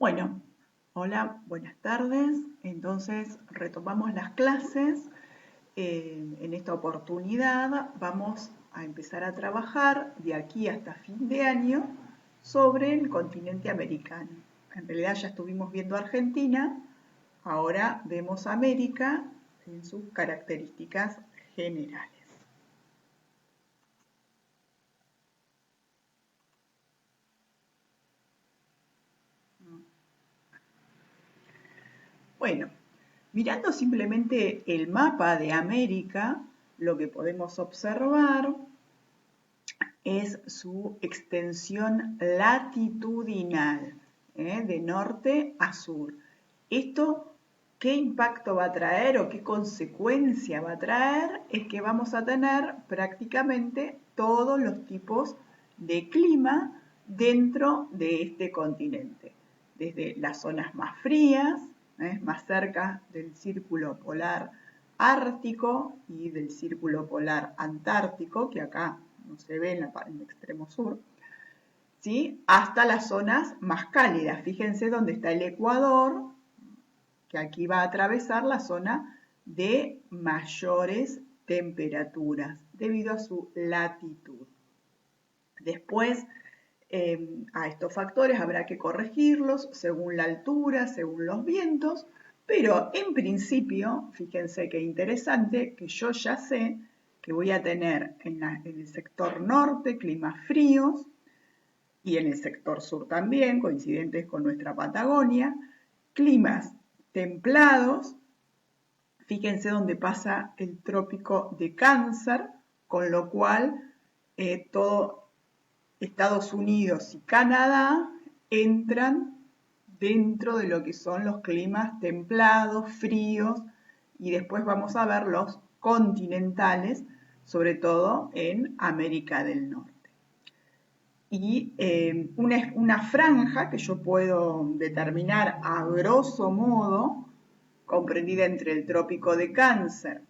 Bueno, hola, buenas tardes. Entonces retomamos las clases. En esta oportunidad vamos a empezar a trabajar de aquí hasta fin de año sobre el continente americano. En realidad ya estuvimos viendo Argentina, ahora vemos América en sus características generales. Bueno, mirando simplemente el mapa de América, lo que podemos observar es su extensión latitudinal, de norte a sur. ¿Esto qué impacto va a traer o qué consecuencia va a traer? Es que vamos a tener prácticamente todos los tipos de clima dentro de este continente, desde las zonas más frías, más cerca del círculo polar ártico y del círculo polar antártico, que acá no se ve en el extremo sur, ¿sí? Hasta las zonas más cálidas. Fíjense dónde está el Ecuador, que aquí va a atravesar la zona de mayores temperaturas debido a su latitud. Después, a estos factores habrá que corregirlos según la altura, según los vientos, pero en principio, fíjense qué interesante, que yo ya sé que voy a tener en el sector norte climas fríos y en el sector sur también, coincidentes con nuestra Patagonia, climas templados. Fíjense dónde pasa el trópico de Cáncer, con lo cual todo Estados Unidos y Canadá entran dentro de lo que son los climas templados, fríos, y después vamos a ver los continentales, sobre todo en América del Norte. Y una franja que yo puedo determinar a grosso modo, comprendida entre el trópico de Cáncer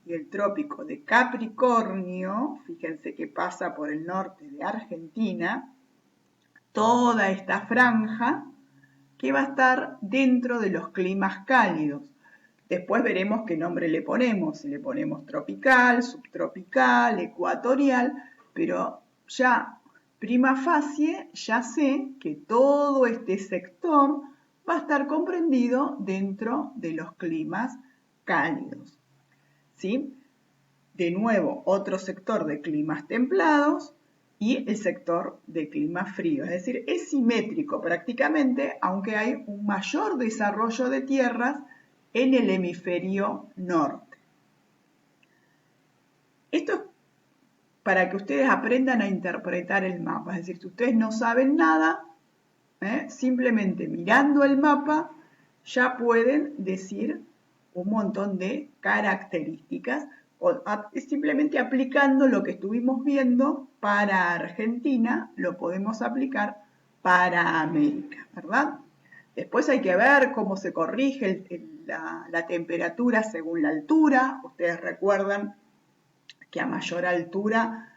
y el trópico de Capricornio, fíjense que pasa por el norte de Argentina, toda esta franja que va a estar dentro de los climas cálidos. Después veremos qué nombre le ponemos, si le ponemos tropical, subtropical, ecuatorial, pero ya prima facie ya sé que todo este sector va a estar comprendido dentro de los climas cálidos. ¿Sí? De nuevo, otro sector de climas templados y el sector de clima frío. Es decir, es simétrico prácticamente, aunque hay un mayor desarrollo de tierras en el hemisferio norte. Esto es para que ustedes aprendan a interpretar el mapa. Es decir, si ustedes no saben nada, simplemente mirando el mapa ya pueden decir un montón de características, simplemente aplicando lo que estuvimos viendo para Argentina, lo podemos aplicar para América, ¿verdad? Después hay que ver cómo se corrige la temperatura según la altura. Ustedes recuerdan que a mayor altura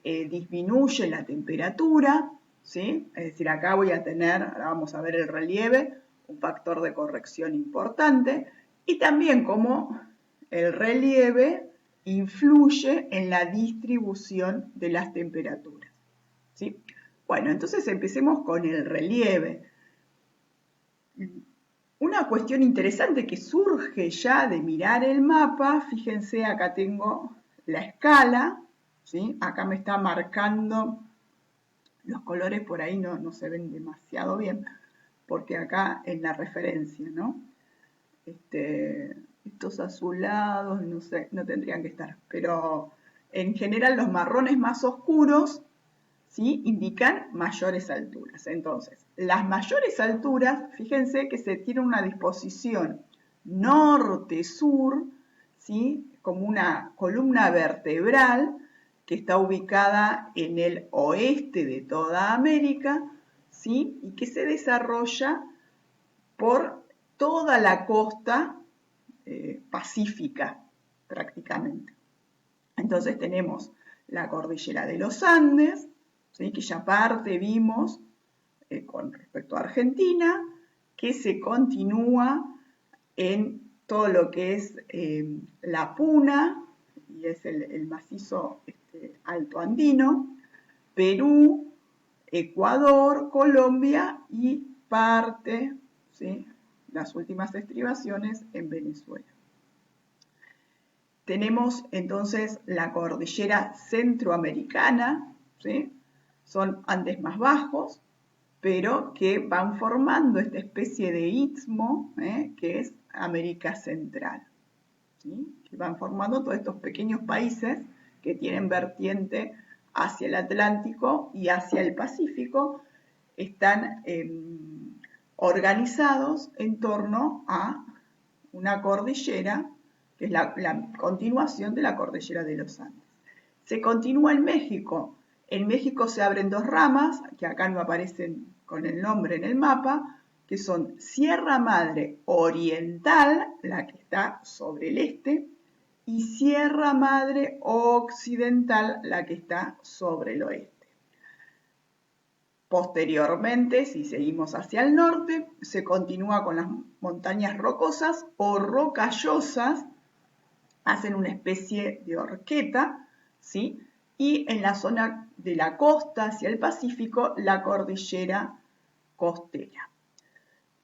disminuye la temperatura, ¿sí? Es decir, acá voy a tener, ahora vamos a ver el relieve, un factor de corrección importante, y también cómo el relieve influye en la distribución de las temperaturas, ¿sí? Bueno, entonces empecemos con el relieve. Una cuestión interesante que surge ya de mirar el mapa, fíjense, acá tengo la escala, ¿sí? Acá me está marcando, los colores por ahí no se ven demasiado bien, porque acá en la referencia, ¿no? Estos azulados, no sé, no tendrían que estar, pero en general los marrones más oscuros, ¿sí? Indican mayores alturas. Entonces, las mayores alturas, fíjense que se tiene una disposición norte-sur, ¿sí? Como una columna vertebral que está ubicada en el oeste de toda América, ¿sí? Y que se desarrolla por toda la costa pacífica, prácticamente. Entonces tenemos la cordillera de los Andes, ¿sí? Que ya parte vimos con respecto a Argentina, que se continúa en todo lo que es la Puna, y es el macizo alto andino, Perú, Ecuador, Colombia y parte, ¿sí?, las últimas estribaciones en Venezuela. Tenemos entonces la cordillera centroamericana, ¿sí? Son Andes más bajos, pero que van formando esta especie de istmo, que es América Central, ¿sí? Que van formando todos estos pequeños países que tienen vertiente hacia el Atlántico y hacia el Pacífico, están organizados en torno a una cordillera que es la continuación de la cordillera de los Andes. Se continúa en México. En México se abren dos ramas, que acá no aparecen con el nombre en el mapa, que son Sierra Madre Oriental, la que está sobre el este, y Sierra Madre Occidental, la que está sobre el oeste. Posteriormente, si seguimos hacia el norte, se continúa con las montañas rocosas o rocallosas, hacen una especie de horqueta, ¿sí? Y en la zona de la costa hacia el Pacífico, la cordillera costera.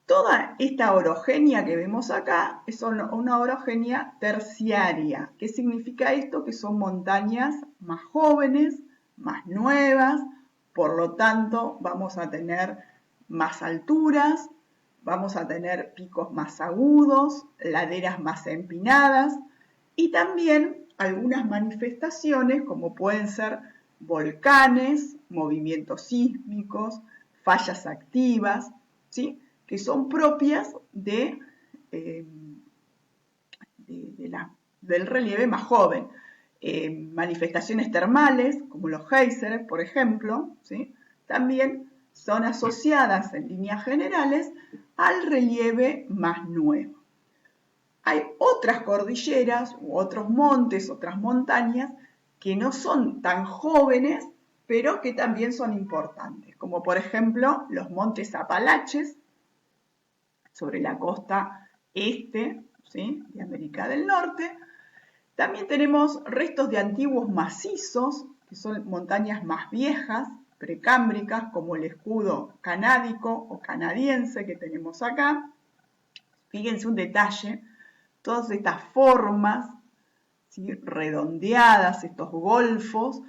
Toda esta orogenia que vemos acá es una orogenia terciaria. ¿Qué significa esto? Que son montañas más jóvenes, más nuevas, por lo tanto vamos a tener más alturas, vamos a tener picos más agudos, laderas más empinadas y también algunas manifestaciones como pueden ser volcanes, movimientos sísmicos, fallas activas, ¿sí?, que son propias del relieve más joven. Manifestaciones termales, como los géiseres, por ejemplo, ¿sí?, también son asociadas en líneas generales al relieve más nuevo. Hay otras cordilleras u otros montes, otras montañas que no son tan jóvenes, pero que también son importantes, como por ejemplo los montes Apalaches, sobre la costa este, ¿sí?, de América del Norte. También tenemos restos de antiguos macizos, que son montañas más viejas, precámbricas, como el escudo canádico o canadiense que tenemos acá. Fíjense un detalle, todas estas formas, ¿sí?, redondeadas, estos golfos,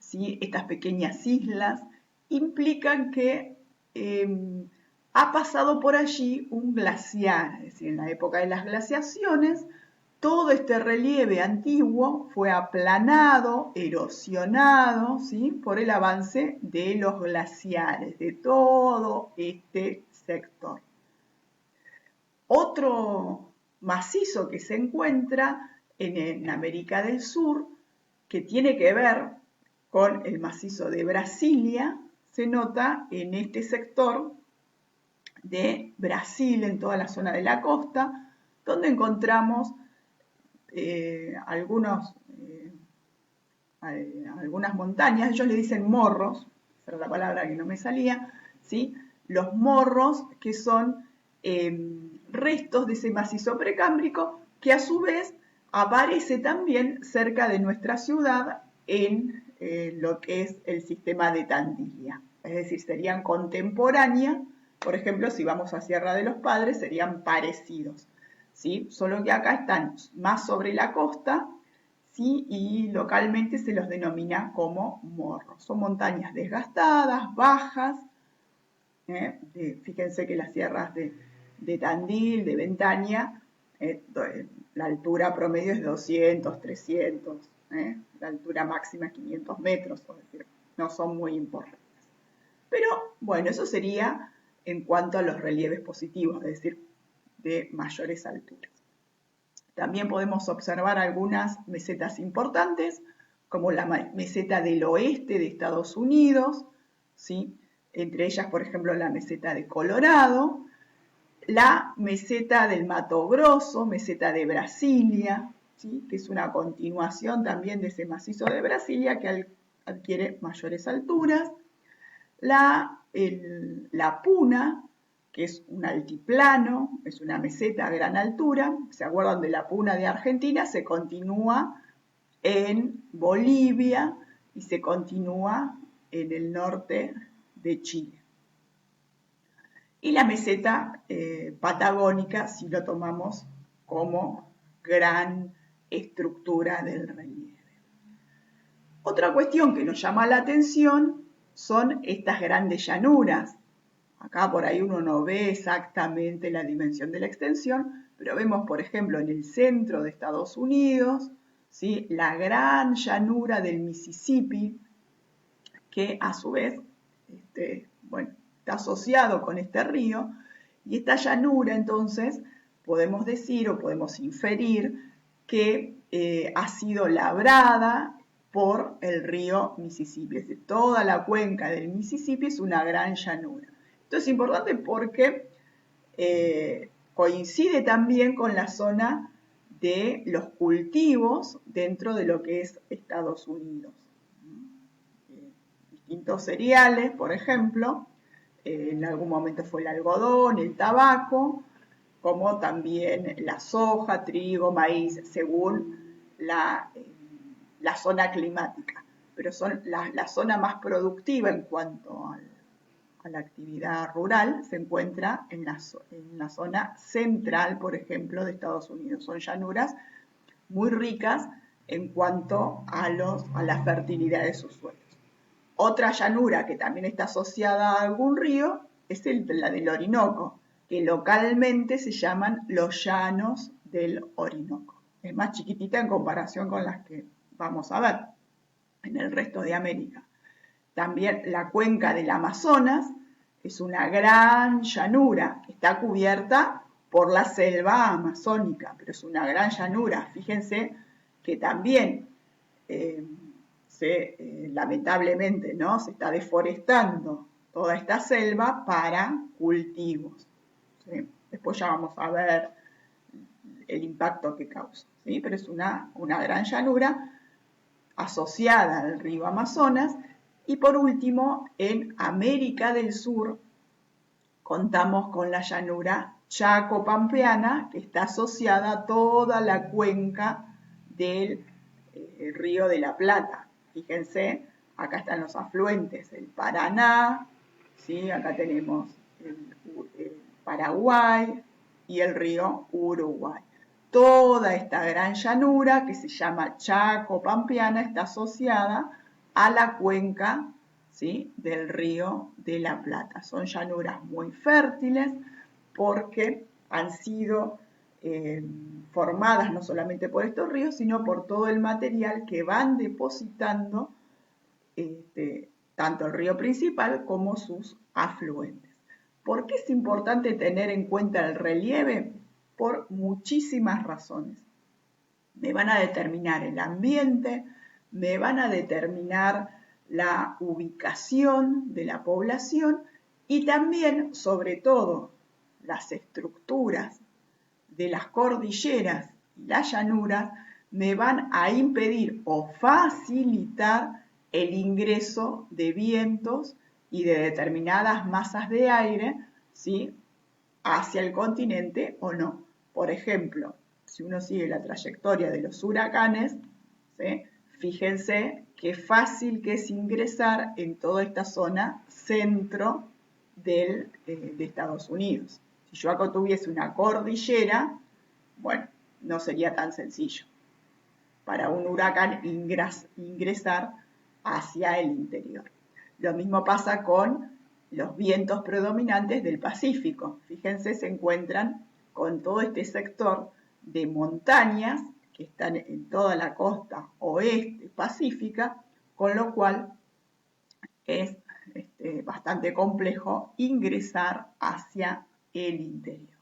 ¿sí?, estas pequeñas islas, implican que ha pasado por allí un glaciar, es decir, en la época de las glaciaciones, todo este relieve antiguo fue aplanado, erosionado, ¿sí?, por el avance de los glaciares, de todo este sector. Otro macizo que se encuentra en América del Sur, que tiene que ver con el macizo de Brasilia, se nota en este sector de Brasil, en toda la zona de la costa, donde encontramos algunas montañas. Ellos le dicen morros, esa era la palabra que no me salía, ¿sí? Los morros, que son restos de ese macizo precámbrico, que a su vez aparece también cerca de nuestra ciudad en lo que es el sistema de Tandil. Es decir, serían contemporáneas. Por ejemplo, si vamos a Sierra de los Padres, serían parecidos, ¿sí? Solo que acá están más sobre la costa, ¿sí?, y localmente se los denomina como morros. Son montañas desgastadas, bajas. Fíjense que las sierras de Tandil, de Ventaña, la altura promedio es 200, 300, la altura máxima es 500 metros, es decir, no son muy importantes. Pero bueno, eso sería en cuanto a los relieves positivos, es decir, de mayores alturas. También podemos observar algunas mesetas importantes, como la meseta del oeste de Estados Unidos, ¿sí?, entre ellas, por ejemplo, la meseta de Colorado, la meseta del Mato Grosso, meseta de Brasilia, ¿sí?, que es una continuación también de ese macizo de Brasilia que adquiere mayores alturas, la Puna, que es un altiplano, es una meseta a gran altura. ¿Se acuerdan de la Puna de Argentina? Se continúa en Bolivia y se continúa en el norte de Chile. Y la meseta patagónica, si lo tomamos como gran estructura del relieve. Otra cuestión que nos llama la atención son estas grandes llanuras. Acá por ahí uno no ve exactamente la dimensión de la extensión, pero vemos, por ejemplo, en el centro de Estados Unidos, ¿sí?, la gran llanura del Mississippi, que a su vez está asociado con este río, y esta llanura entonces podemos decir o podemos inferir que ha sido labrada por el río Mississippi. Es decir, toda la cuenca del Mississippi es una gran llanura. Esto es importante porque coincide también con la zona de los cultivos dentro de lo que es Estados Unidos. Distintos cereales, por ejemplo, en algún momento fue el algodón, el tabaco, como también la soja, trigo, maíz, según la zona climática. Pero son la zona más productiva en cuanto a la actividad rural se encuentra en la zona central, por ejemplo, de Estados Unidos. Son llanuras muy ricas en cuanto a la fertilidad de sus suelos. Otra llanura que también está asociada a algún río es la del Orinoco, que localmente se llaman los llanos del Orinoco. Es más chiquitita en comparación con las que vamos a ver en el resto de América. También la cuenca del Amazonas es una gran llanura que está cubierta por la selva amazónica, pero es una gran llanura. Fíjense que también lamentablemente, ¿no?, se está deforestando toda esta selva para cultivos, ¿sí? Después ya vamos a ver el impacto que causa, ¿sí? Pero es una gran llanura asociada al río Amazonas. Y por último, en América del Sur contamos con la llanura chaco-pampeana, que está asociada a toda la cuenca del río de la Plata. Fíjense, acá están los afluentes, el Paraná, ¿sí?, acá tenemos el Paraguay y el río Uruguay. Toda esta gran llanura, que se llama Chaco-Pampeana, está asociada a la cuenca, ¿sí?, del río de la Plata. Son llanuras muy fértiles porque han sido formadas no solamente por estos ríos, sino por todo el material que van depositando tanto el río principal como sus afluentes. ¿Por qué es importante tener en cuenta el relieve? Por muchísimas razones. Me van a determinar el ambiente, me van a determinar la ubicación de la población y también, sobre todo, las estructuras de las cordilleras y las llanuras me van a impedir o facilitar el ingreso de vientos y de determinadas masas de aire, ¿sí?, hacia el continente o no. Por ejemplo, si uno sigue la trayectoria de los huracanes, ¿sí?, fíjense qué fácil que es ingresar en toda esta zona centro de Estados Unidos. Si yo acá tuviese una cordillera, bueno, no sería tan sencillo para un huracán ingresar hacia el interior. Lo mismo pasa con los vientos predominantes del Pacífico. Fíjense, se encuentran con todo este sector de montañas que están en toda la costa oeste pacífica, con lo cual es bastante complejo ingresar hacia el interior.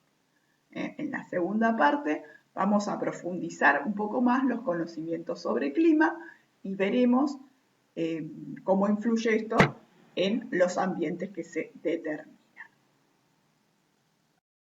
En la segunda parte vamos a profundizar un poco más los conocimientos sobre clima y veremos cómo influye esto en los ambientes que se determinan.